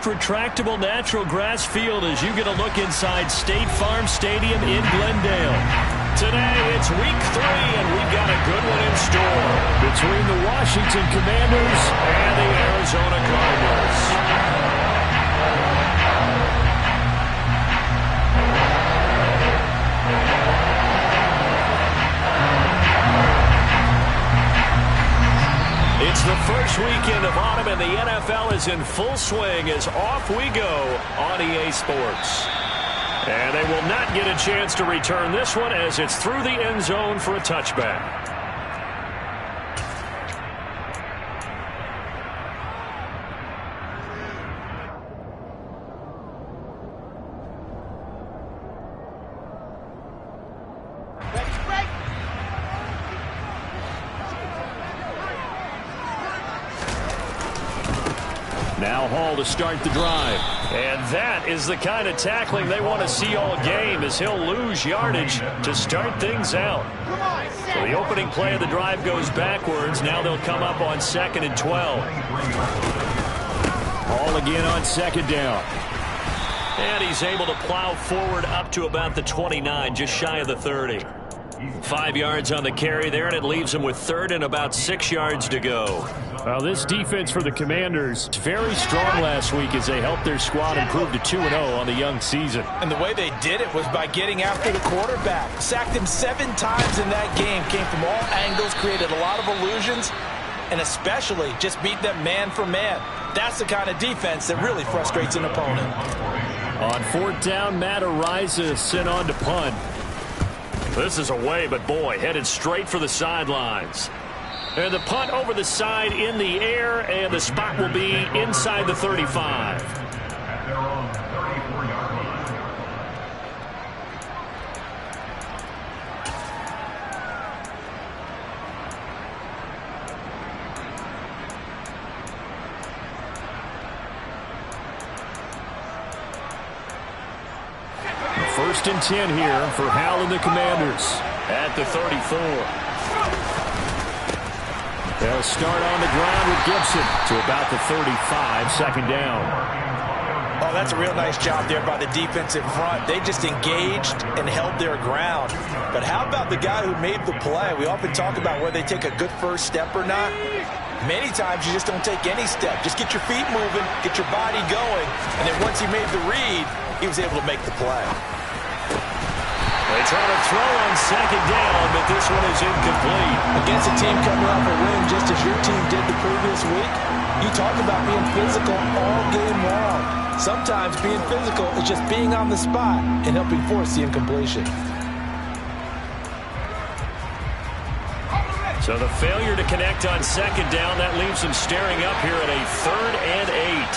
retractable natural grass field as you get a look inside State Farm Stadium in Glendale. Today, it's week 3, and we've got a good one in store between the Washington Commanders and the Arizona Cardinals. It's the first weekend of autumn, and the NFL is in full swing as off we go on EA Sports. And they will not get a chance to return this one as it's through the end zone for a touchback. Now Hall to start the drive. And that is the kind of tackling they want to see all game as he'll lose yardage to start things out. So the opening play of the drive goes backwards. Now they'll come up on 2nd and 12. Hall again on 2nd down. And he's able to plow forward up to about the 29, just shy of the 30. 5 yards on the carry there, and it leaves him with 3rd and about 6 yards to go. Well, this defense for the Commanders is very strong last week as they helped their squad improve to 2-0 on the young season. And the way they did it was by getting after the quarterback. Sacked him 7 times in that game. Came from all angles, created a lot of illusions, and especially just beat them man for man. That's the kind of defense that really frustrates an opponent. On 4th down, Matt Araiza sent on to punt. This is away, but boy, headed straight for the sidelines. And the punt over the side in the air, and the spot will be inside the 35. First and 10 here for Hal and the Commanders at the 34. They'll start on the ground with Gibson to about the 35, 2nd down. Oh, that's a real nice job there by the defensive front. They just engaged and held their ground. But how about the guy who made the play? We often talk about whether they take a good first step or not. Many times you just don't take any step. Just get your feet moving, get your body going, and then once he made the read, he was able to make the play. They try to throw on 2nd down, but this one is incomplete. Against a team coming off a win just as your team did the previous week, you talk about being physical all game long. Sometimes being physical is just being on the spot and helping force the incompletion. So the failure to connect on 2nd down, that leaves them staring up here at a 3rd and 8.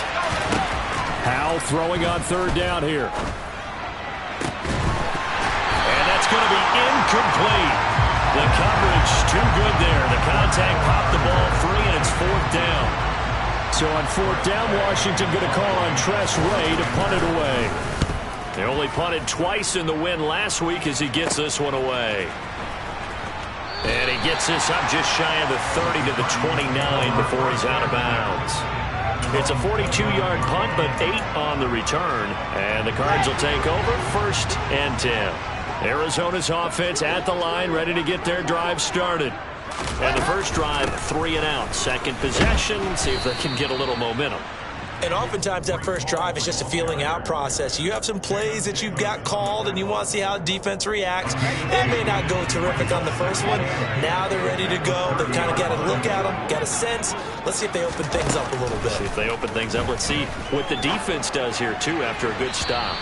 Hal throwing on 3rd down here. Going to be incomplete. The coverage too good there. The contact popped the ball free, and it's 4th down. So on 4th down, Washington going to call on Tress Ray to punt it away. They only punted twice in the win last week as he gets this one away. And he gets this up just shy of the 30 to the 29 before he's out of bounds. It's a 42-yard punt, but 8 on the return. And the Cards will take over 1st and 10. Arizona's offense at the line, ready to get their drive started. And the first drive, 3 and out. Second possession, see if they can get a little momentum. And oftentimes that first drive is just a feeling out process. You have some plays that you've got called and you want to see how defense reacts. It may not go terrific on the first one. Now they're ready to go. They've kind of got to look at them, got a sense. Let's see if they open things up a little bit. See if they open things up. Let's see what the defense does here, too, after a good stop.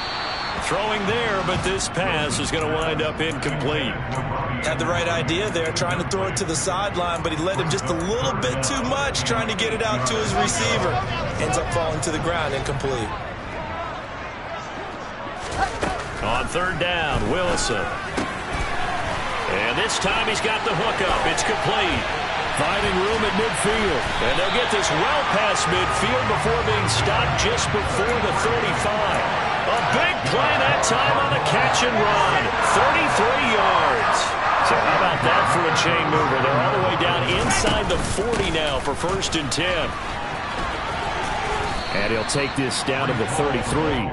Throwing there, but this pass is going to wind up incomplete. Had the right idea there, trying to throw it to the sideline, but he led him just a little bit too much, trying to get it out to his receiver. Ends up falling to the ground, incomplete. On 3rd down, Willison. And this time he's got the hookup. It's complete. Finding room at midfield. And they'll get this well past midfield before being stopped just before the 35. A big play that time on the catch and run. 33 yards. So how about that for a chain mover? They're all the way down inside the 40 now for 1st and 10. And he'll take this down to the 33.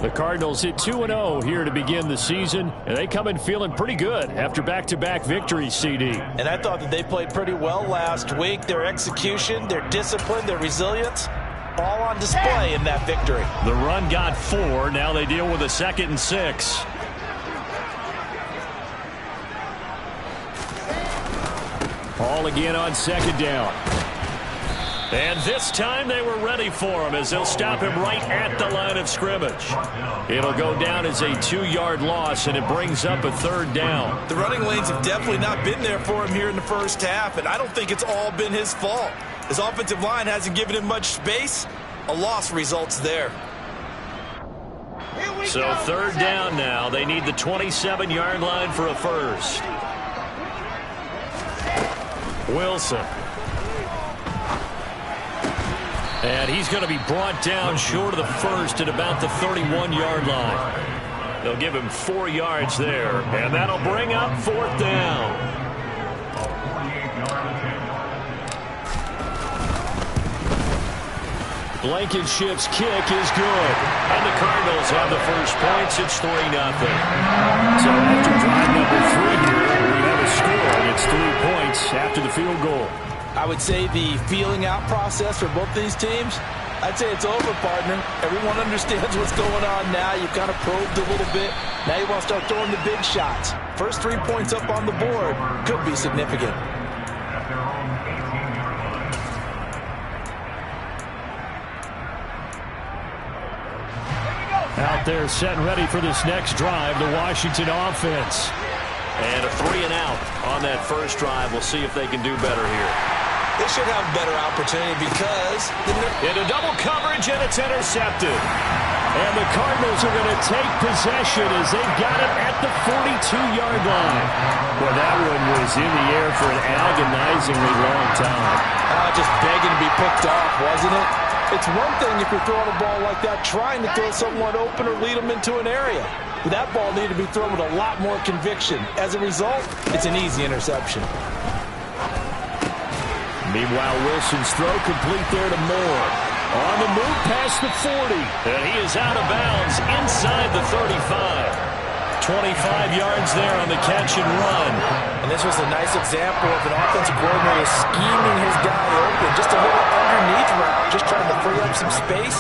The Cardinals hit 2-0 here to begin the season, and they come in feeling pretty good after back-to-back victories, CD. And I thought that they played pretty well last week. Their execution, their discipline, their resilience, all on display in that victory. The run got 4. Now they deal with a 2nd and 6. Ball again on 2nd down. And this time they were ready for him as they'll stop him right at the line of scrimmage. It'll go down as a 2-yard loss, and it brings up a 3rd down. The running lanes have definitely not been there for him here in the first half, and I don't think it's all been his fault. His offensive line hasn't given him much space. A loss results there. So 3rd down now. They need the 27-yard line for a first. Wilson. And he's going to be brought down short of the first at about the 31-yard line. They'll give him 4 yards there, and that'll bring up 4th down. Blankenship's kick is good. And the Cardinals have the first points. It's 3-0. So after drive number 3 here, we have a score, and it's 3 points after the field goal. I would say the feeling out process for both these teams, I'd say it's over, partner. Everyone understands what's going on now. You've kind of probed a little bit. Now you want to start throwing the big shots. First 3 points up on the board could be significant. Out there set and ready for this next drive, the Washington offense. And a 3 and out on that first drive. We'll see if they can do better here. They should have a better opportunity because into double coverage, and it's intercepted. And the Cardinals are going to take possession as they've got it at the 42-yard line. Well, that one was in the air for an agonizingly long time. Just begging to be picked off, wasn't it? It's one thing if you're throwing a ball like that, trying to throw someone open or lead them into an area. But that ball needed to be thrown with a lot more conviction. As a result, it's an easy interception. Meanwhile, Wilson's throw complete there to Moore. On the move past the 40. And he is out of bounds inside the 35. 25 yards there on the catch and run. And this was a nice example of an offensive coordinator scheming his guy open. Just a little underneath route, just trying to free up some space.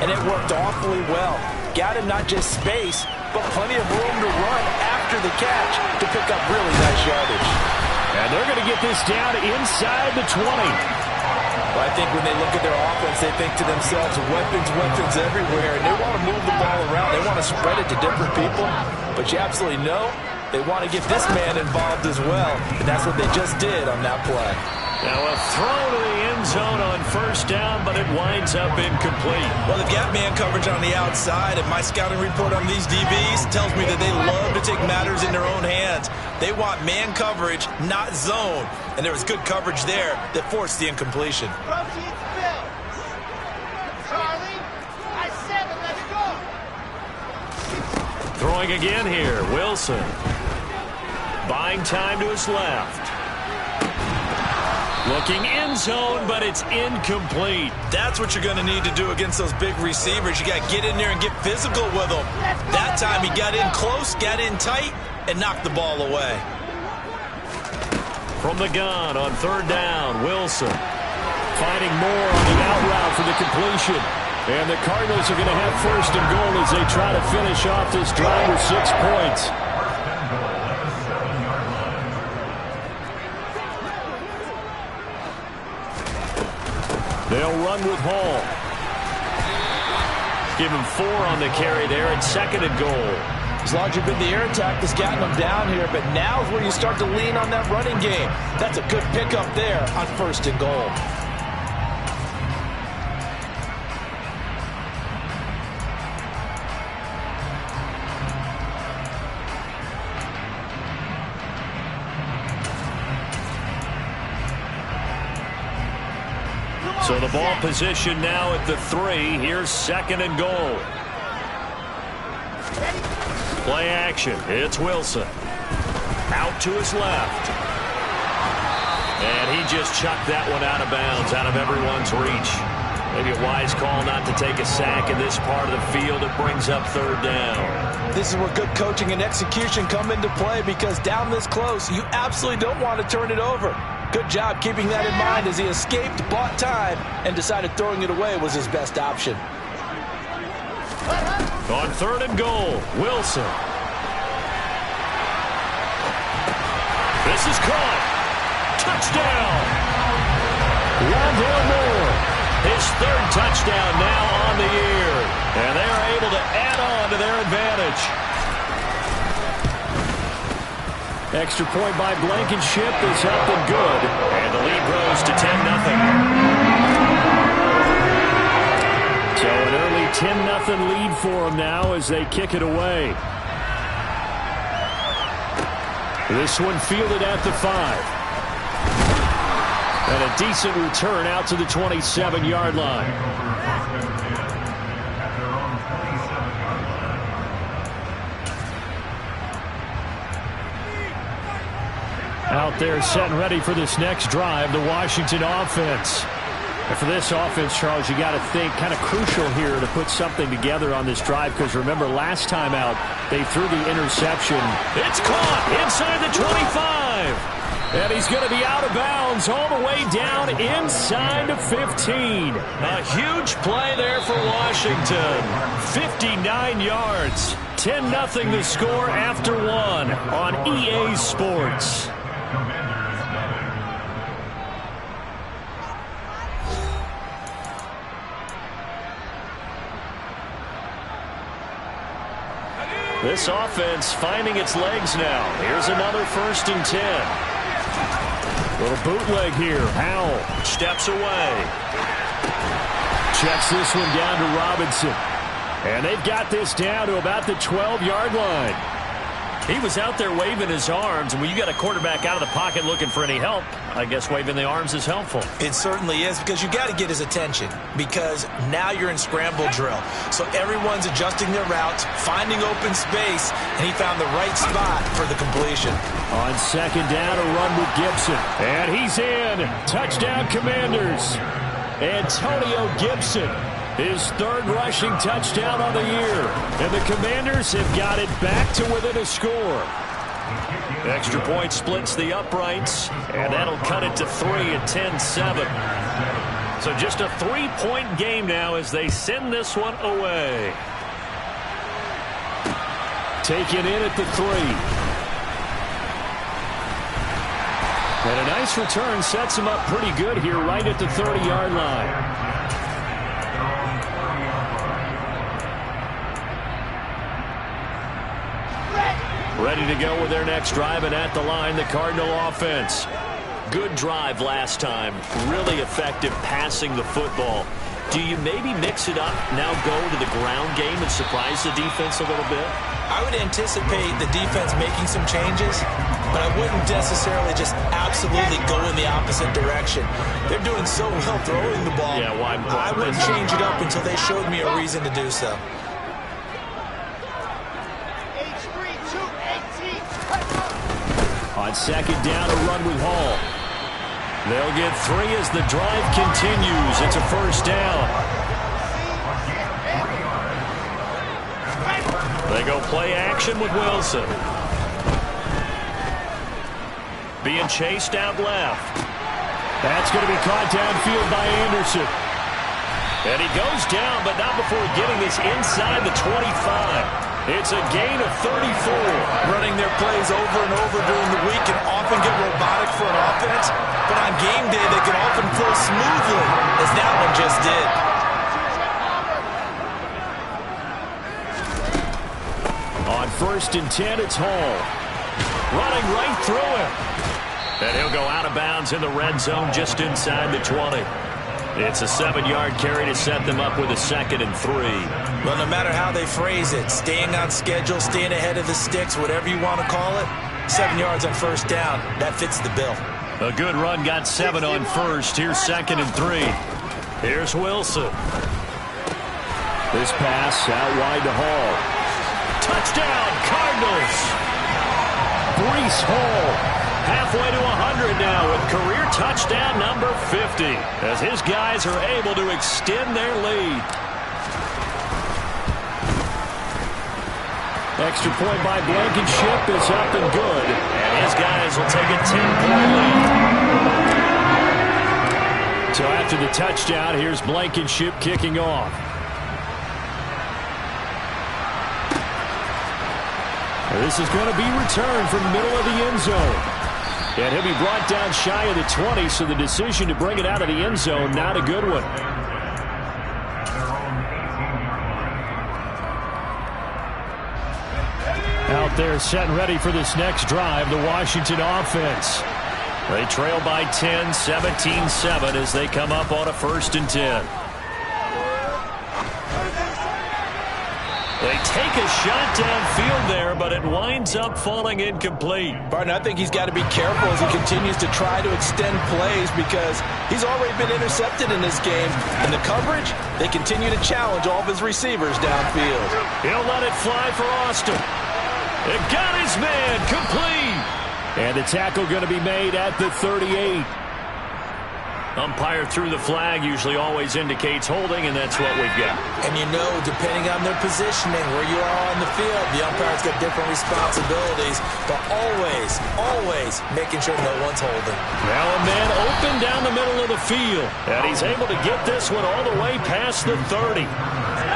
And it worked awfully well. Got him not just space, but plenty of room to run after the catch to pick up really nice yardage. And they're going to get this down inside the 20. Well, I think when they look at their offense, they think to themselves, weapons, weapons everywhere. And they want to move the ball around. They want to spread it to different people. But you absolutely know they want to get this man involved as well. And that's what they just did on that play. Now a throw to the end zone on first down, but it winds up incomplete. Well, they've got man coverage on the outside, and my scouting report on these DBs tells me that they love to take matters in their own hands. They want man coverage, not zone. And there was good coverage there that forced the incompletion. Throwing again here, Wilson. Buying time to his left. Looking end zone, but it's incomplete. That's what you're going to need to do against those big receivers. You got to get in there and get physical with them. That time he got in close, got in tight, and knocked the ball away. From the gun on third down, Wilson. Finding Moore on the out route for the completion. And the Cardinals are going to have first and goal as they try to finish off this drive with 6 points. They'll run with Hall. Give him 4 on the carry there at second and goal. As long as you've been the air attack that's gotten them down here, but now is where you start to lean on that running game. That's a good pickup there on first and goal. So the ball position now at the 3. Here's second and goal. Play action. It's Wilson. Out to his left. And he just chucked that one out of bounds, out of everyone's reach. Maybe a wise call not to take a sack in this part of the field. It brings up third down. This is where good coaching and execution come into play, because down this close, you absolutely don't want to turn it over. Good job keeping that in mind as he escaped, bought time, and decided throwing it away was his best option. On third and goal, Wilson. This is caught. Touchdown. Rondale Moore. His third touchdown now on the year. And they are able to add on to their advantage. Extra point by Blankenship is up and good. And the lead grows to 10-0. So an early 10-0 lead for them now as they kick it away. This one fielded at the 5. And a decent return out to the 27-yard line. Out there set and ready for this next drive, the Washington offense. And for this offense, Charles, you got to think kind of crucial here to put something together on this drive, because remember last time out they threw the interception. It's caught inside the 25. And he's going to be out of bounds all the way down inside the 15. A huge play there for Washington. 59 yards. 10-0 the score after one on EA Sports. This offense finding its legs now. Here's another 1st and 10. Little bootleg here. Howell steps away. Checks this one down to Robinson. And they've got this down to about the 12-yard line. He was out there waving his arms, and when you got a quarterback out of the pocket looking for any help, I guess waving the arms is helpful. It certainly is, because you got to get his attention, because now you're in scramble drill. So everyone's adjusting their routes, finding open space, and he found the right spot for the completion. On second down, a run with Gibson. And he's in. Touchdown, Commanders. Antonio Gibson. His third rushing touchdown on the year. And the Commanders have got it back to within a score. Extra point splits the uprights, and that'll cut it to 3 at 10-7. So just a 3-point game now as they send this one away. Taken in at the 3. And a nice return sets him up pretty good here right at the 30-yard line. Ready to go with their next drive, and at the line, the Cardinal offense. Good drive last time. Really effective passing the football. Do you maybe mix it up, now go to the ground game and surprise the defense a little bit? I would anticipate the defense making some changes, but I wouldn't necessarily just absolutely go in the opposite direction. They're doing so well throwing the ball. Yeah, why? I wouldn't change it up until they showed me a reason to do so. On second down, a run with Hall. They'll get 3 as the drive continues. It's a first down. They go play action with Wilson. Being chased out left. That's going to be caught downfield by Anderson. And he goes down, but not before getting this inside the 25. It's a gain of 34. Running their plays over and over during the week can often get robotic for an offense, but on game day they can often flow smoothly, as that one just did. On 1st and 10, it's Hall. Running right through him. And he'll go out of bounds in the red zone just inside the 20. It's a 7-yard carry to set them up with a 2nd and 3. Well, no matter how they phrase it, staying on schedule, staying ahead of the sticks, whatever you want to call it, 7 yards on first down, that fits the bill. A good run got 7 on first. Here's 2nd and 3. Here's Wilson. This pass out wide to Hall. Touchdown, Cardinals! Breece Hall halfway to 100 now with career touchdown number 50 as his guys are able to extend their lead. Extra point by Blankenship is up and good. And his guys will take a 10-point lead. So after the touchdown, here's Blankenship kicking off. This is going to be returned from the middle of the end zone. And he'll be brought down shy of the 20, so the decision to bring it out of the end zone, not a good one. Out there set and ready for this next drive, the Washington offense. They trail by 10, 17-7 as they come up on a 1st and 10. They take a shot downfield there, but it winds up falling incomplete. Barton, I think he's got to be careful as he continues to try to extend plays because he's already been intercepted in this game. In the coverage, they continue to challenge all of his receivers downfield. He'll let it fly for Austin. It got his man complete. And the tackle going to be made at the 38. Umpire threw the flag, usually always indicates holding, and that's what we've got. And you know, depending on their positioning, where you are on the field, the umpire's got different responsibilities, but always making sure no one's holding. Now a man open down the middle of the field, and he's able to get this one all the way past the 30.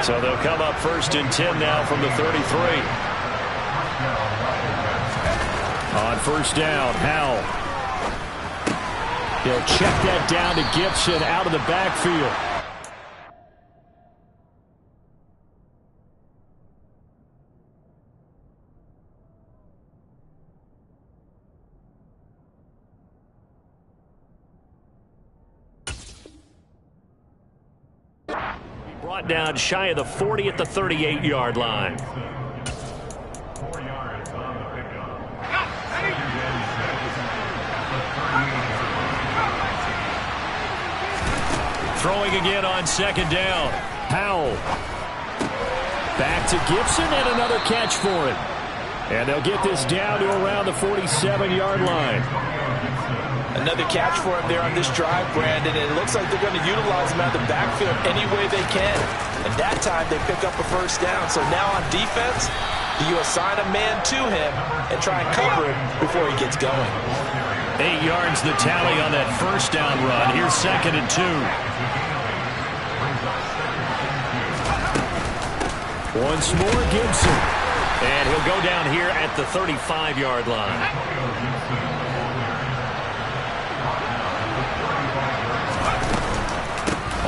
So they'll come up 1st and 10 now from the 33. On 1st down, Howell. He'll check that down to Gibson out of the backfield. Brought down shy of the 40 at the 38-yard line. Throwing again on 2nd down. Howell. Back to Gibson and another catch for him. And they'll get this down to around the 47-yard line. Another catch for him there on this drive, Brandon, and it looks like they're going to utilize him out of the backfield any way they can. And that time they pick up a 1st down. So now on defense, you assign a man to him and try and cover him before he gets going. 8 yards the tally on that 1st down run. Here's 2nd and 2. Once more, Gibson. And he'll go down here at the 35-yard line.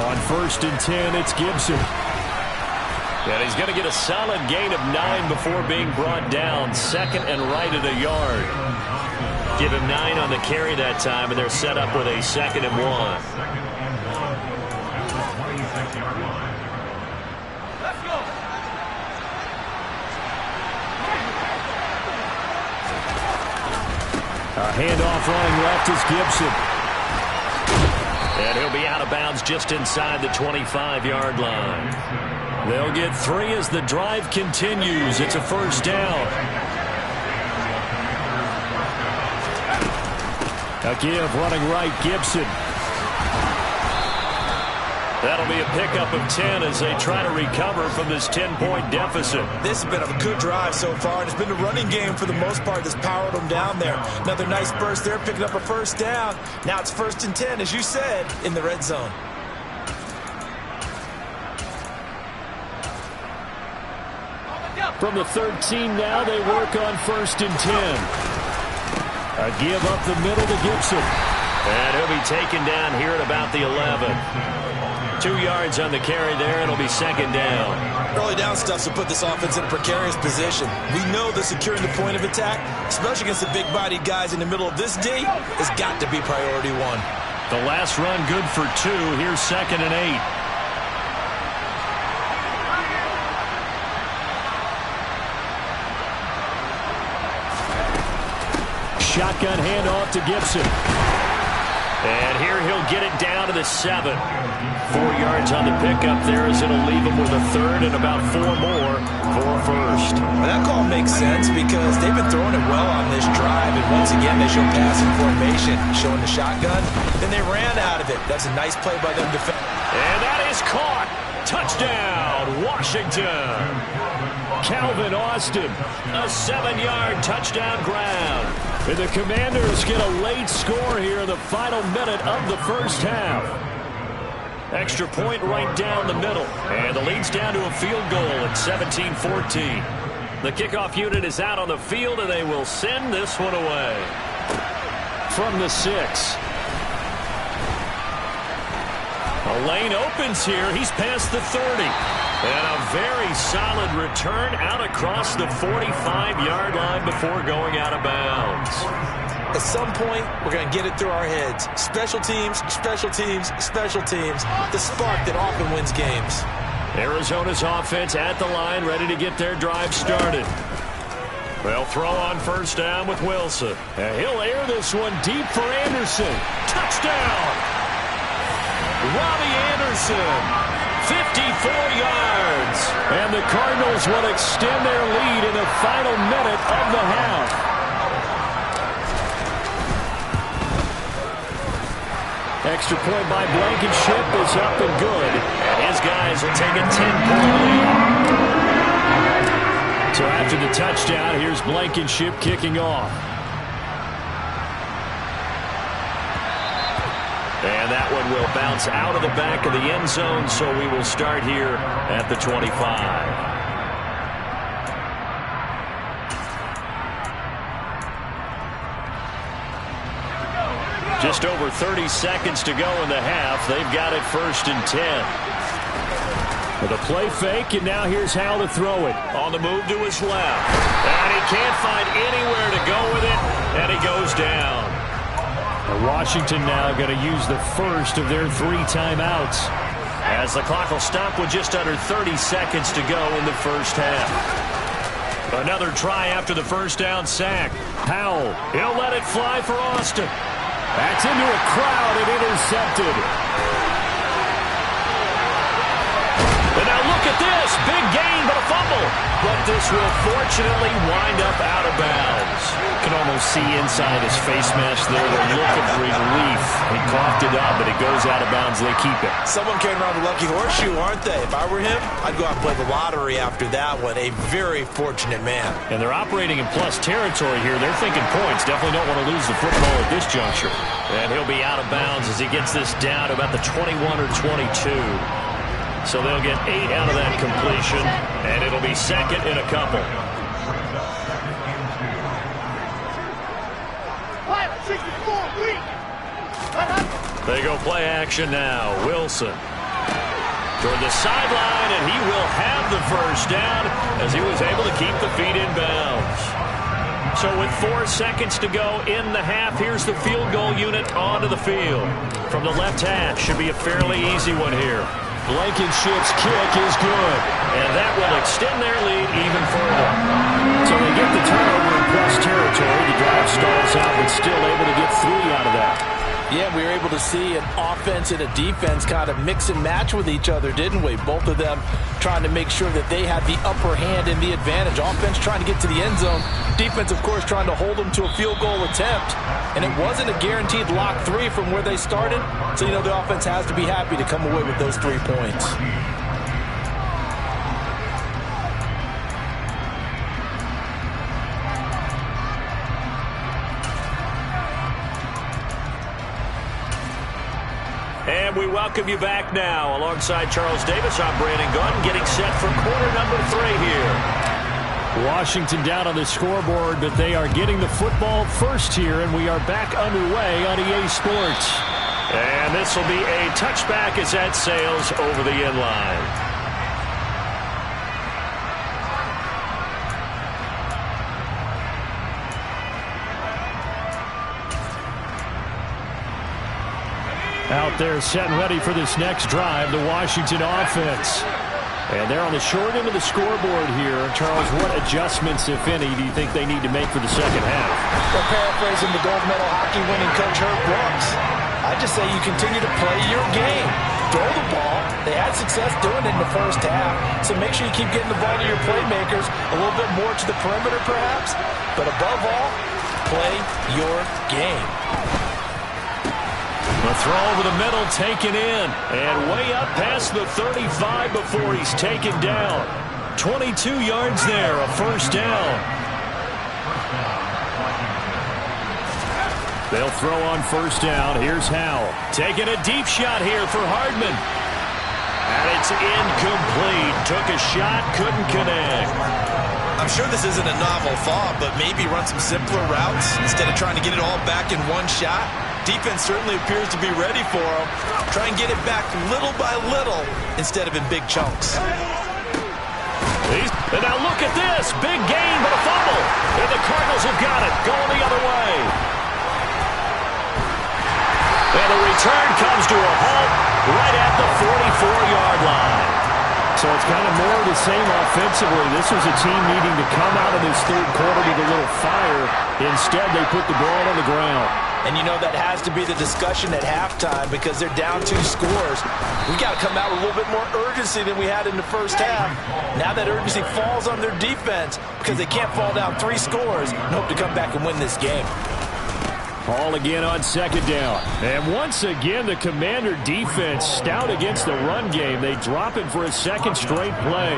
On 1st and 10, it's Gibson. And he's going to get a solid gain of 9 before being brought down. 2nd and right at a yard. Give him 9 on the carry that time, and they're set up with a 2nd and 1. A handoff running left is Gibson. And he'll be out of bounds just inside the 25-yard line. They'll get 3 as the drive continues. It's a 1st down. A give running right, Gibson. That'll be a pickup of 10 as they try to recover from this 10-point deficit. This has been a good drive so far, and it's been a running game for the most part that's powered them down there. Another nice burst there, picking up a 1st down. Now it's 1st and 10, as you said, in the red zone. From the 13 now, they work on 1st and 10. A give up the middle to Gibson. And he'll be taken down here at about the 11. 2 yards on the carry there. It'll be 2nd down. Early down stuff to put this offense in a precarious position. We know that securing the point of attack, especially against the big-bodied guys in the middle of this D, has got to be priority 1. The last run good for 2. Here's 2nd and 8. Shotgun handoff to Gibson. And here he'll get it down to the 7. 4 yards on the pickup there, as it'll leave them with a third and about 4 more for a first. Well, that call makes sense because they've been throwing it well on this drive, and once again they show passing formation, showing the shotgun. Then they ran out of it. That's a nice play by them defense. And that is caught. Touchdown, Washington. Calvin Austin, a 7-yard touchdown grab. And the Commanders get a late score here in the final minute of the first half. Extra point right down the middle. And the lead's down to a field goal at 17-14. The kickoff unit is out on the field, and they will send this one away. From the 6. A lane opens here. He's past the 30. And a very solid return out across the 45-yard line before going out of bounds. At some point, we're going to get it through our heads. Special teams, special teams, special teams. The spark that often wins games. Arizona's offense at the line, ready to get their drive started. They'll throw on first down with Wilson. And he'll air this one deep for Anderson. Touchdown! Robbie Anderson, 54 yards. And the Cardinals will extend their lead in the final minute of the half. Extra point by Blankenship is up and good. And his guys will take a 10-point lead. So after the touchdown, here's Blankenship kicking off. And that one will bounce out of the back of the end zone, so we will start here at the 25. Just over 30 seconds to go in the half. They've got it 1st and 10. With a play fake, and now here's how to throw it. On the move to his left. And he can't find anywhere to go with it, and he goes down. And Washington now going to use the first of their 3 timeouts, as the clock will stop with just under 30 seconds to go in the first half. Another try after the first down sack. Powell, he'll let it fly for Austin. That's into a crowd and intercepted. And now look at this. Big gain, but a fumble. But this will fortunately wind up out of bounds. You can almost see inside his face mask there the look of relief. He coughed it up, but it goes out of bounds. They keep it. Someone carrying around the lucky horseshoe, aren't they? If I were him, I'd go out and play the lottery after that one. A very fortunate man. And they're operating in plus territory here. They're thinking points. Definitely don't want to lose the football at this juncture. And he'll be out of bounds as he gets this down to about the 21 or 22. So they'll get 8 out of that completion, and it'll be second in a couple. They go play action now. Wilson toward the sideline, and he will have the first down as he was able to keep the feet in bounds. So with 4 seconds to go in the half, here's the field goal unit onto the field. From the left hash, should be a fairly easy one here. Blankenship's kick is good, and that will extend their lead even further. So they get the turnover in plus territory. The drive stalls out, but still able to get 3 out of that. Yeah, we were able to see an offense and a defense kind of mix and match with each other, didn't we? Both of them trying to make sure that they had the upper hand and the advantage. Offense trying to get to the end zone. Defense, of course, trying to hold them to a field goal attempt. And it wasn't a guaranteed lock 3 from where they started. So, you know, the offense has to be happy to come away with those 3 points. And we welcome you back now. Alongside Charles Davis, I'm Brandon Gunn, getting set for quarter number 3 here. Washington down on the scoreboard, but they are getting the football first here, and we are back underway on EA Sports. And this will be a touchback as that sails over the end line. Out there set and ready for this next drive, the Washington offense. And they're on the short end of the scoreboard here. Charles, what adjustments, if any, do you think they need to make for the second half? Well, paraphrasing the gold medal hockey winning coach Herb Brooks, I just say you continue to play your game. throw the ball. They had success doing it in the first half. So make sure you keep getting the ball to your playmakers, a little bit more to the perimeter perhaps. But above all, play your game. The throw over the middle taken in. And way up past the 35 before he's taken down. 22 yards there, a first down. They'll throw on first down. Here's Howell. Taking a deep shot here for Hardman. And it's incomplete. Took a shot, couldn't connect. I'm sure this isn't a novel thought, but maybe run some simpler routes instead of trying to get it all back in one shot. Defense certainly appears to be ready for him. Try and get it back little by little instead of in big chunks. And now look at this. Big gain, but a fumble. And the Cardinals have got it. Going the other way. And the return comes to a halt right at the 44-yard line. So it's kind of more of the same offensively. This was a team needing to come out of this third quarter with a little fire. Instead, they put the ball on the ground. And you know that has to be the discussion at halftime because they're down 2 scores. We got to come out with a little bit more urgency than we had in the first half. Now that urgency falls on their defense because they can't fall down 3 scores and hope to come back and win this game. Ball again on second down. And once again, the Commander defense stout against the run game. They drop it for a second straight play.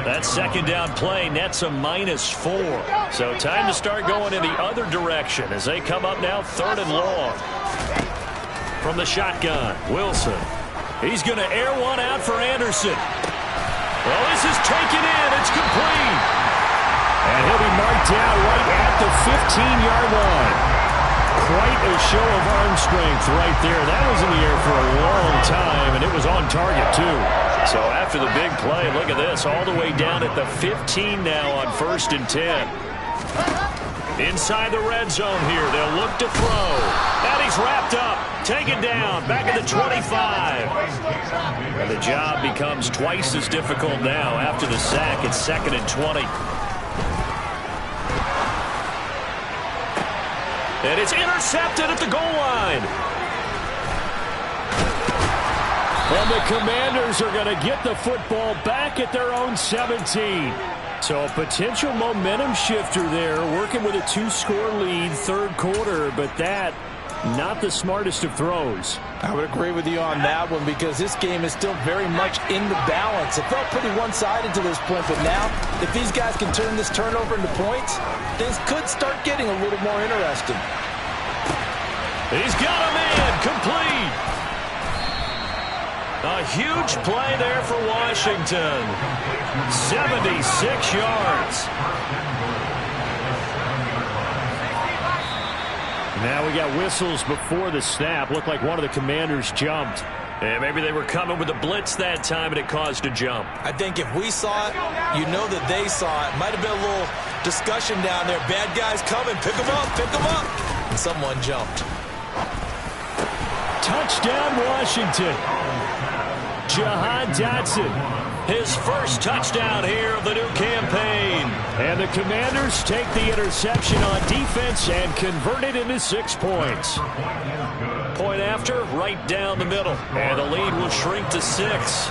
That second down play nets a -4. So time to start going in the other direction as they come up now 3rd and long. From the shotgun, Wilson. He's going to air one out for Anderson. Well, this is taken in. It's complete. And he'll be marked down right at the 15-yard line. Quite a show of arm strength right there. That was in the air for a long time, and it was on target, too. So after the big play, look at this, all the way down at the 15 now on 1st and 10. Inside the red zone here, they'll look to throw. And he's wrapped up, taken down, back at the 25. And the job becomes twice as difficult now after the sack. It's 2nd and 20. And it's intercepted at the goal line. And the Commanders are going to get the football back at their own 17. So a potential momentum shifter there, working with a 2-score lead, 3rd quarter, but that, not the smartest of throws. I would agree with you on that one because this game is still very much in the balance. It felt pretty one-sided to this point, but now if these guys can turn this turnover into points, things could start getting a little more interesting. He's got a man, complete. A huge play there for Washington. 76 yards. Now we got whistles before the snap. Looked like one of the Commanders jumped. And maybe they were coming with a blitz that time and it caused a jump. I think if we saw it, you know that they saw it. Might have been a little discussion down there. Bad guys coming. Pick them up. Pick them up. And someone jumped. Touchdown, Washington. Jahan Dotson. His first touchdown here of the new campaign. And the Commanders take the interception on defense and convert it into 6 points. Point after, right down the middle. And the lead will shrink to 6.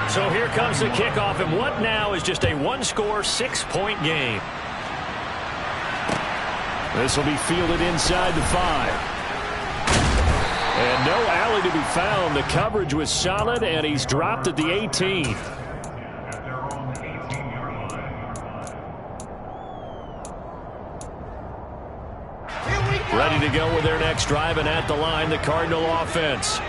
So here comes the kickoff, and what now is just a 1-score, 6-point game. This will be fielded inside the 5. And no alley to be found. The coverage was solid, and he's dropped at the 18. Ready to go with their next drive, and at the line, the Cardinal offense.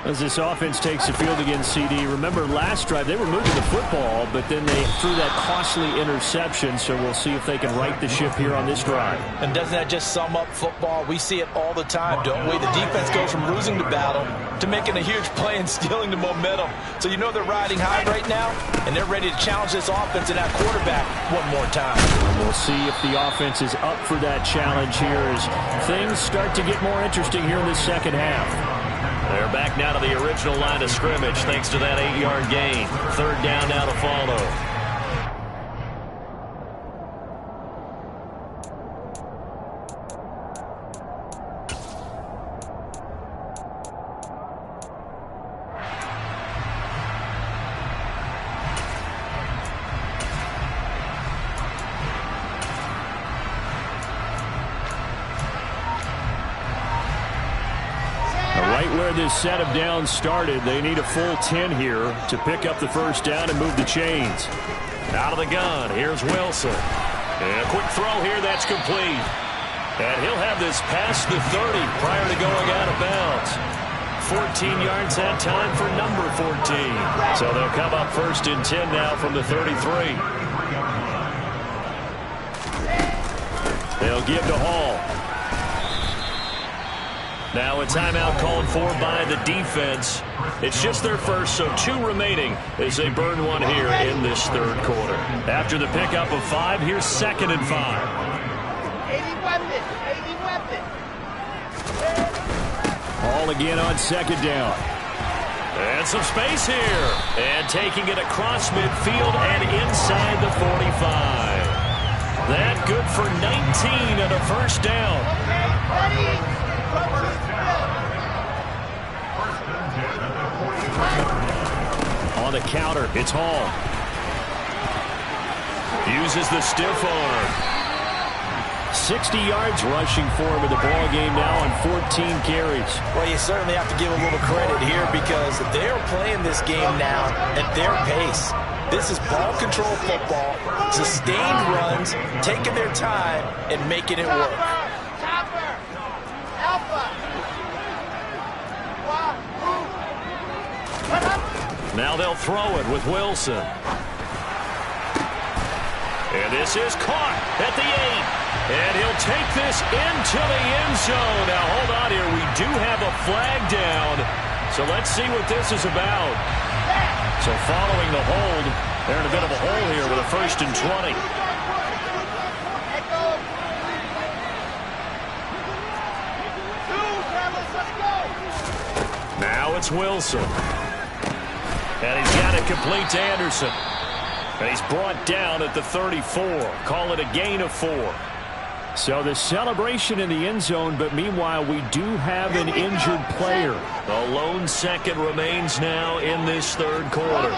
As this offense takes the field against CD, remember last drive they were moving the football, but then they threw that costly interception, so we'll see if they can right the ship here on this drive. And doesn't that just sum up football? We see it all the time, don't we? The defense goes from losing the battle to making a huge play and stealing the momentum. So you know they're riding high right now, and they're ready to challenge this offense and that quarterback one more time. We'll see if the offense is up for that challenge here as things start to get more interesting here in the second half. They're back now to the original line of scrimmage thanks to that 8-yard gain. 3rd down now to follow. where this set of downs started. They need a full 10 here to pick up the first down and move the chains. Out of the gun, here's Wilson. And a quick throw here, that's complete. And he'll have this past the 30 prior to going out of bounds. 14 yards that time for number 14. So they'll come up first and 10 now from the 33. They'll give to Hall. Now a timeout called for by the defense. It's just their first, so 2 remaining as they burn one here in this third quarter. After the pickup of 5, here's 2nd and 5. 80 weapon. Hall again on 2nd down. And some space here. And taking it across midfield and inside the 45. That good for 19 and a first down. Okay, ready? On the counter, it's Hall. Uses the stiff arm. 60 yards rushing for him in the ball game now on 14 carries. Well, you certainly have to give a little credit here because they're playing this game now at their pace. This is ball control football, sustained runs, taking their time and making it work. Chopper. Alpha. Now they'll throw it with Wilson. And this is caught at the 8. And he'll take this into the end zone. Now, hold on here. We do have a flag down. So let's see what this is about. So following the hold, they're in a bit of a hole here with a 1st and 20. Now it's Wilson. And he's got it complete to Anderson. And he's brought down at the 34. Call it a gain of 4. So the celebration in the end zone, but meanwhile we do have an injured player. A lone second remains now in this third quarter.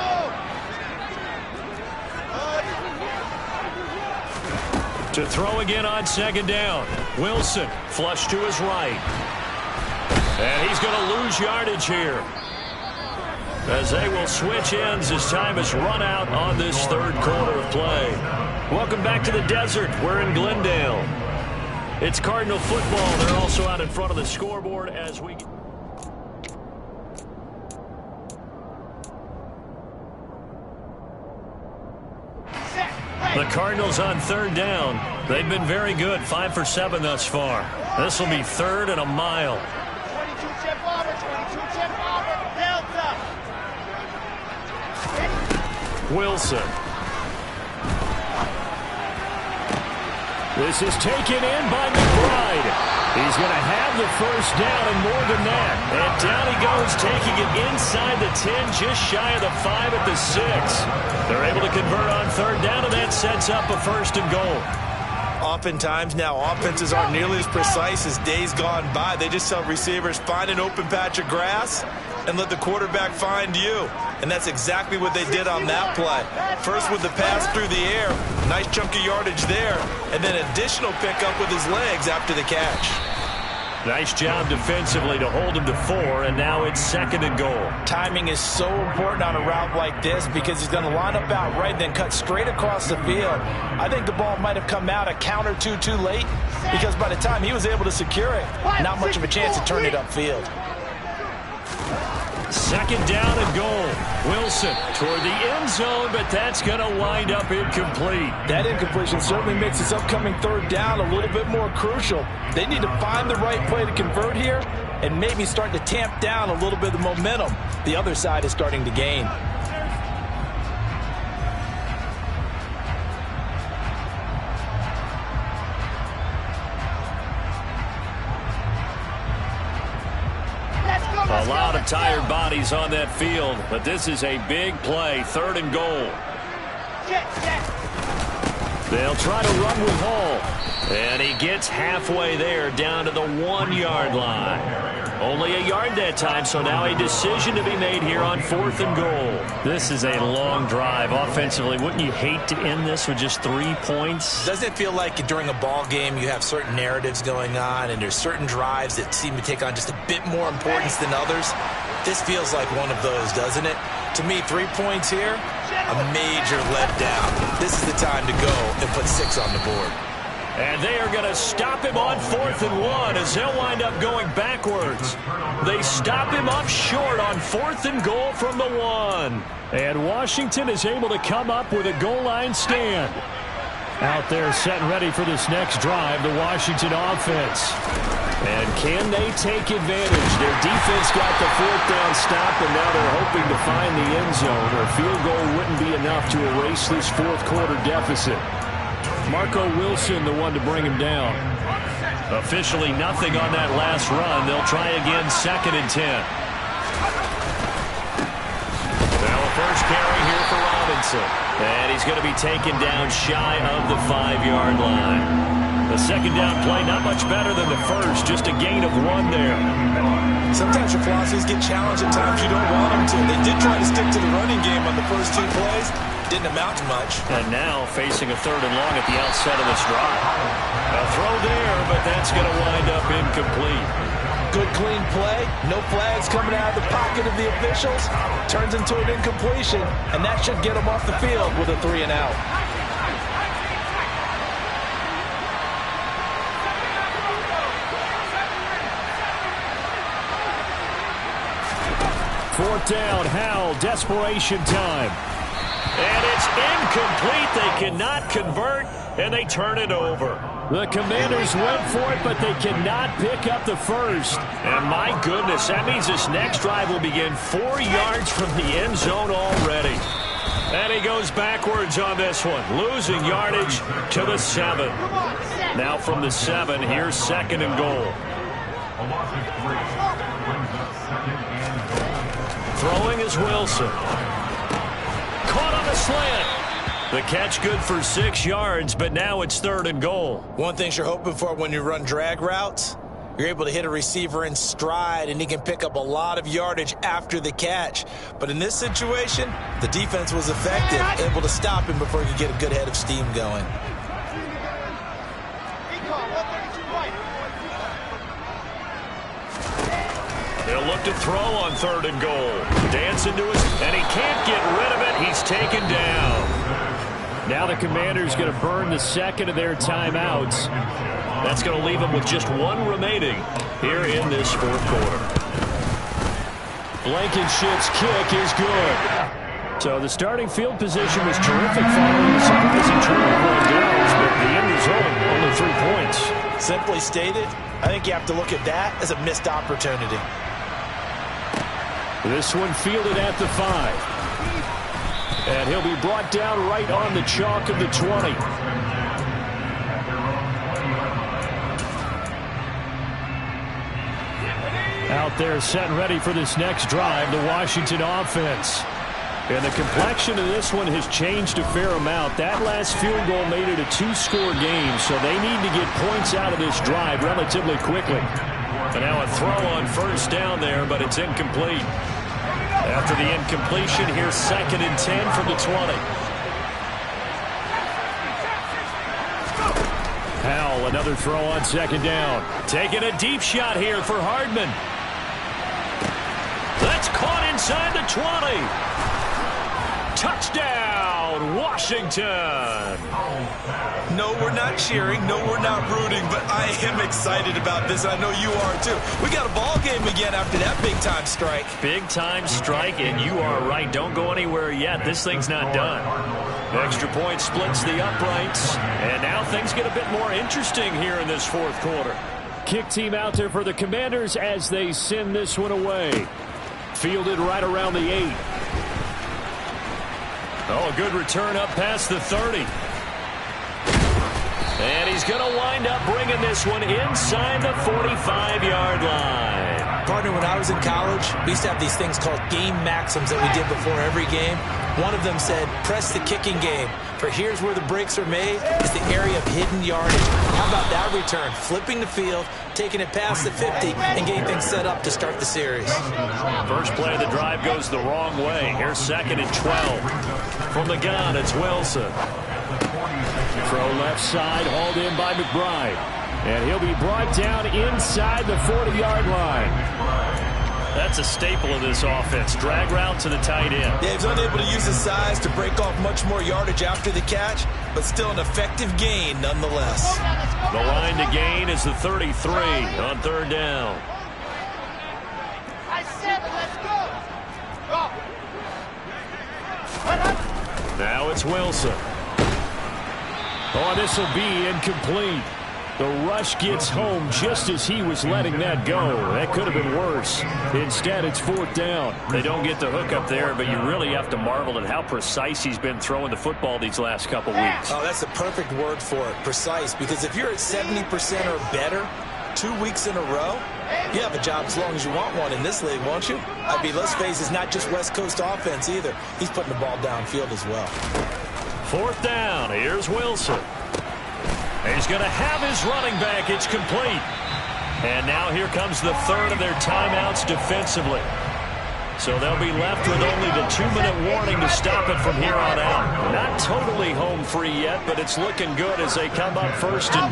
To throw again on 2nd down. Wilson flush to his right. And he's going to lose yardage here, as they will switch ends as time has run out on this third quarter of play. Welcome back to the desert. We're in Glendale. It's Cardinal football. They're also out in front of the scoreboard as we... The Cardinals on 3rd down. They've been very good, 5 for 7 thus far. This will be 3rd and a mile. 22 chip over, Delta. Wilson. This is taken in by McBride. He's going to have the first down and more than that. And down he goes, taking it inside the 10, just shy of the 5 at the 6. They're able to convert on 3rd down, and that sets up a 1st and goal. Oftentimes now, offenses aren't nearly as precise as days gone by. They just tell receivers, find an open patch of grass and let the quarterback find you. And that's exactly what they did on that play. First with the pass through the air, nice chunk of yardage there, and then additional pickup with his legs after the catch. Nice job defensively to hold him to 4, and now it's 2nd and goal. Timing is so important on a route like this because he's going to line up out right, then cut straight across the field. I think the ball might have come out a count or two too late because by the time he was able to secure it, not much of a chance to turn it upfield. 2nd down and goal. Wilson toward the end zone, but that's going to wind up incomplete. That incompletion certainly makes this upcoming 3rd down a little bit more crucial. They need to find the right play to convert here and maybe start to tamp down a little bit of the momentum the other side is starting to gain. A lot of tired bodies on that field, but this is a big play, 3rd and goal. They'll try to run with Hall. And he gets halfway there, down to the 1-yard line. Only a yard that time, so now a decision to be made here on 4th and goal. This is a long drive offensively. Wouldn't you hate to end this with just 3 points? Doesn't it feel like during a ball game you have certain narratives going on and there's certain drives that seem to take on just a bit more importance than others? This feels like one of those, doesn't it? To me, 3 points here, a major letdown. This is the time to go and put 6 on the board. And they are going to stop him on 4th and 1 as they'll wind up going backwards. They stop him up short on 4th and goal from the 1. And Washington is able to come up with a goal line stand. Out there set and ready for this next drive, the Washington offense. And can they take advantage? Their defense got the 4th down stop, and now they're hoping to find the end zone. A field goal wouldn't be enough to erase this 4th quarter deficit. Marco Wilson, the one to bring him down. Officially nothing on that last run. They'll try again, 2nd and 10. Now a first carry here for Robinson. And he's going to be taken down shy of the 5-yard line. The 2nd down play, not much better than the first, just a gain of 1 there. Sometimes your philosophies get challenged at times you don't want them to. They did try to stick to the running game on the first 2 plays. Didn't amount to much. And now facing a 3rd and long at the outset of this drive. A throw there, but that's going to wind up incomplete. Good clean play. No flags coming out of the pocket of the officials. Turns into an incompletion, and that should get them off the field with a 3 and out. Fourth down, Howell, desperation time. And it's incomplete. They cannot convert, and they turn it over. The Commanders went for it, but they cannot pick up the first. And my goodness, that means this next drive will begin 4 yards from the end zone already. And he goes backwards on this one, losing yardage to the 7. Now from the 7, here's 2nd and goal. Throwing is Wilson. Caught on the slant. The catch good for 6 yards, but now it's 3rd and goal. One thing you're hoping for when you run drag routes, you're able to hit a receiver in stride, and he can pick up a lot of yardage after the catch. But in this situation, the defense was effective, able to stop him before he could get a good head of steam going. They'll look to throw on 3rd and goal. Dance into his, and he can't get rid of it. He's taken down. Now the Commanders going to burn the 2nd of their timeouts. That's going to leave them with just 1 remaining here in this 4th quarter. Blankenship's kick is good. So the starting field position was terrific following the surprising turn of 1 downs, but the end result, only 3 points. Simply stated, I think you have to look at that as a missed opportunity. This one fielded at the 5. And he'll be brought down right on the chalk of the 20. Out there set and ready for this next drive, the Washington offense. And the complexion of this one has changed a fair amount. That last field goal made it a 2-score game, so they need to get points out of this drive relatively quickly. And now a throw on 1st down there, but it's incomplete. After the incompletion, here's 2nd and 10 from the 20. Howell, another throw on 2nd down. Taking a deep shot here for Hardman. That's caught inside the 20. Touchdown, Washington. No, we're not cheering. No, we're not rooting, but I am excited about this. I know you are, too. We got a ball game again after that big-time strike. Big-time strike, and you are right. Don't go anywhere yet. This thing's not done. Extra point splits the uprights, and now things get a bit more interesting here in this 4th quarter. Kick team out there for the Commanders as they send this one away. Fielded right around the 8. Oh, a good return up past the 30. And he's going to wind up bringing this one inside the 45-yard line. Partner, when I was in college, we used to have these things called game maxims that we did before every game. One of them said, press the kicking game. For here's where the breaks are made, is the area of hidden yardage. How about that return? Flipping the field, taking it past the 50, and getting things set up to start the series. First play of the drive goes the wrong way. Here's 2nd and 12. From the gun, it's Wilson. Throw left side, hauled in by McBride. And he'll be brought down inside the 40-yard line. That's a staple of this offense. Drag route to the tight end. Yeah, he's unable to use his size to break off much more yardage after the catch, but still an effective gain nonetheless. The line to gain is the 33 on 3rd down. I said it, let's go. Now it's Wilson. Oh, this will be incomplete. The rush gets home just as he was letting that go. That could have been worse. Instead, it's 4th down. They don't get the hook up there, but you really have to marvel at how precise he's been throwing the football these last couple weeks. Oh, that's the perfect word for it, precise, because if you're at 70% or better 2 weeks in a row, you have a job as long as you want one in this league, won't you? I mean, let's face it, it's not just West Coast offense either. He's putting the ball downfield as well. 4th down. Here's Wilson. He's going to have his running back. It's complete. And now here comes the 3rd of their timeouts defensively. So they'll be left with only the 2-minute warning to stop it from here on out. Not totally home free yet, but it's looking good as they come up 1st and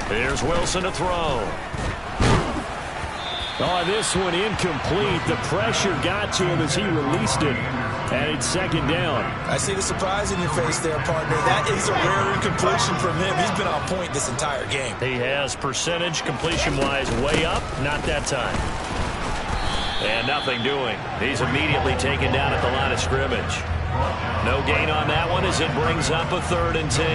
10. Here's Wilson to throw. Oh, this one incomplete. The pressure got to him as he released it. And it's 2nd down. I see the surprise in your face there, partner. That is a rare incompletion from him. He's been on point this entire game. He has percentage completion-wise way up. Not that time. And nothing doing. He's immediately taken down at the line of scrimmage. No gain on that one as it brings up a 3rd and 10.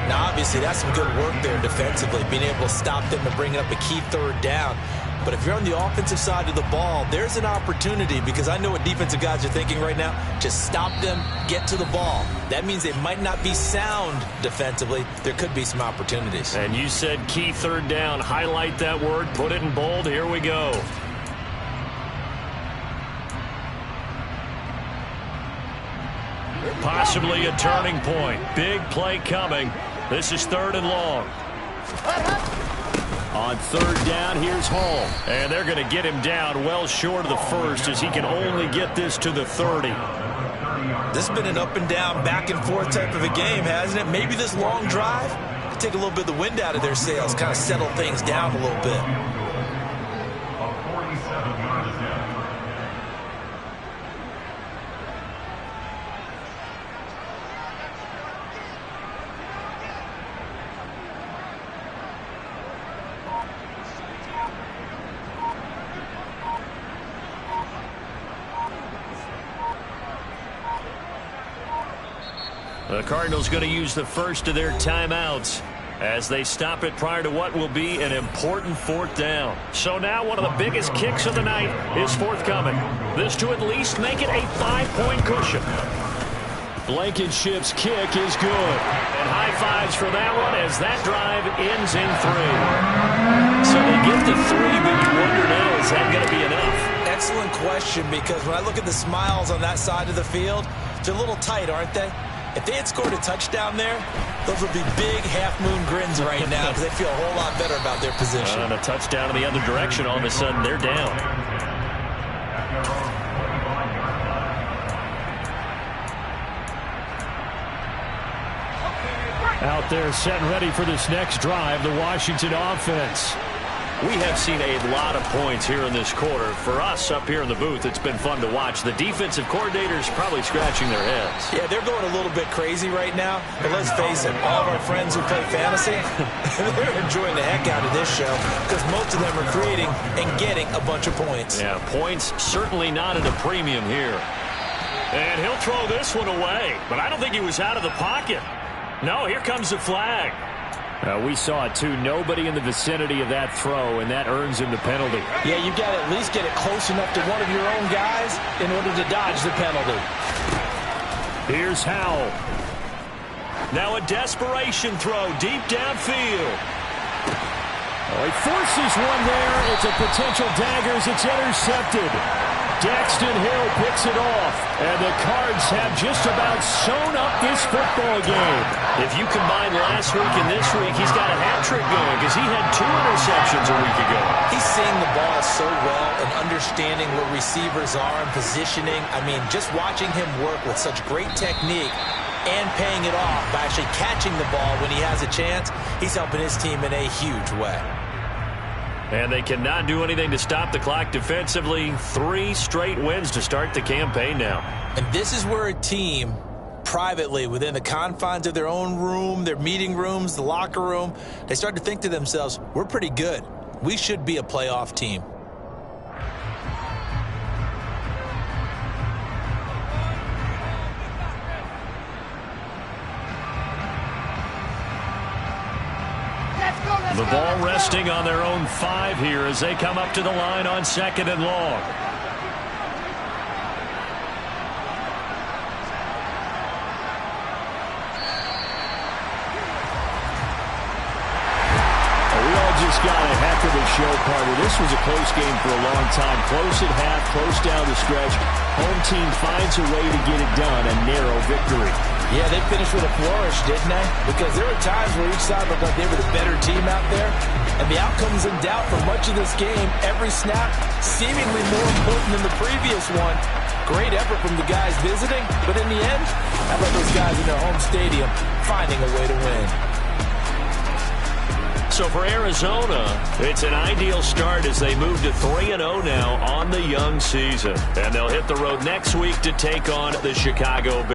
Now, obviously, that's some good work there defensively, being able to stop them and bring up a key 3rd down. But if you're on the offensive side of the ball, there's an opportunity, because I know what defensive guys are thinking right now. Just stop them, get to the ball. That means they might not be sound defensively. There could be some opportunities. And you said key 3rd down. Highlight that word. Put it in bold. Here we go. Possibly a turning point. Big play coming. This is 3rd and long. On 3rd down, here's Hall. And they're going to get him down well short of the 1st as he can only get this to the 30. This has been an up and down, back and forth type of a game, hasn't it? Maybe this long drive could take a little bit of the wind out of their sails, kind of settle things down a little bit. The Cardinals going to use the first of their timeouts as they stop it prior to what will be an important 4th down. So now one of the biggest kicks of the night is forthcoming. This to at least make it a 5-point cushion. Blankenship's kick is good. And high fives for that one as that drive ends in 3. So they get to 3, but you wonder now, is that going to be enough? Excellent question, because when I look at the smiles on that side of the field, they're a little tight, aren't they? If they had scored a touchdown there, those would be big half-moon grins right now because they feel a whole lot better about their position. And a touchdown in the other direction, all of a sudden they're down. Out there set and ready for this next drive, the Washington offense. We have seen a lot of points here in this quarter. For us up here in the booth, it's been fun to watch. The defensive coordinators probably scratching their heads. Yeah, they're going a little bit crazy right now. But let's face it, all of our friends who play fantasy, they're enjoying the heck out of this show because most of them are creating and getting a bunch of points. Yeah, points certainly not at a premium here. And he'll throw this one away. But I don't think he was out of the pocket. No, here comes the flag. We saw it, too. Nobody in the vicinity of that throw, and that earns him the penalty. Yeah, you've got to at least get it close enough to one of your own guys in order to dodge the penalty. Here's Howell. Now a desperation throw deep downfield. Oh, he forces one there. It's a potential dagger as it's intercepted. Daxton Hill picks it off. And the Cards have just about sewn up this football game. If you combine last week and this week, he's got a hat trick going because he had 2 interceptions a week ago. He's seeing the ball so well and understanding where receivers are and positioning. I mean, just watching him work with such great technique and paying it off by actually catching the ball when he has a chance, he's helping his team in a huge way. And they cannot do anything to stop the clock defensively. 3 straight wins to start the campaign now. And this is where a team, privately, within the confines of their own room, their meeting rooms, the locker room, they start to think to themselves, we're pretty good. We should be a playoff team. The ball resting on their own 5 here as they come up to the line on 2nd and long. We all just got a heck of a show, partner. This was a close game for a long time. Close at half, close down the stretch. Home team finds a way to get it done, a narrow victory. Yeah, they finished with a flourish, didn't they? Because there were times where each side looked like they were the better team out there. And the outcome's in doubt for much of this game. Every snap seemingly more important than the previous one. Great effort from the guys visiting. But in the end, how about those guys in their home stadium finding a way to win? So for Arizona, it's an ideal start as they move to 3-0 now on the young season. And they'll hit the road next week to take on the Chicago Bears.